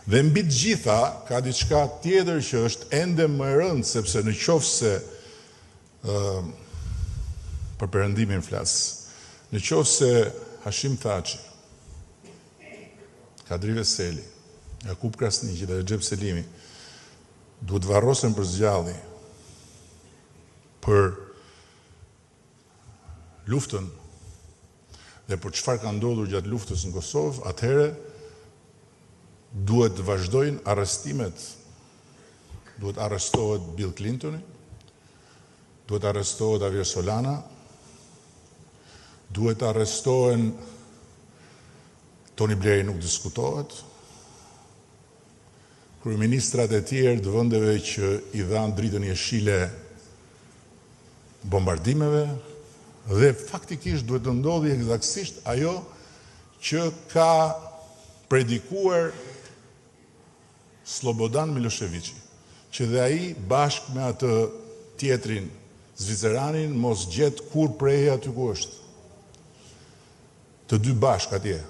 Dhe mbi të gjitha ka diçka tjetër që është ende më e rëndë, sepse në qoftë se për perëndimin flas, në qoftë se Hashim Thaçi, Kadri Veseli, Jakub Krasniqi dhe Recep Selimi duhet varrosen për zgjalli për luftën dhe për çfarë ka ndodhur gjatë luftës në Kosovë, atëherë duhet të vazhdojnë arrestimet. Duhet arrestohet Bill Clintoni, duhet arrestohet Javier Solana, duhet arrestohen Tony Blairi, nuk diskutohet, kryeministrat e tjerë të vendeve që i dhanë dritën jeshile bombardimeve, dhe faktikisht duhet të ndodhi eksaktësisht ajo që ka predikuar Slobodan Miloševići, që dhe ai bashkë me atë tjetrin Zviceranin mos gjet kur prej aty ku është. Të dy bashkë atje.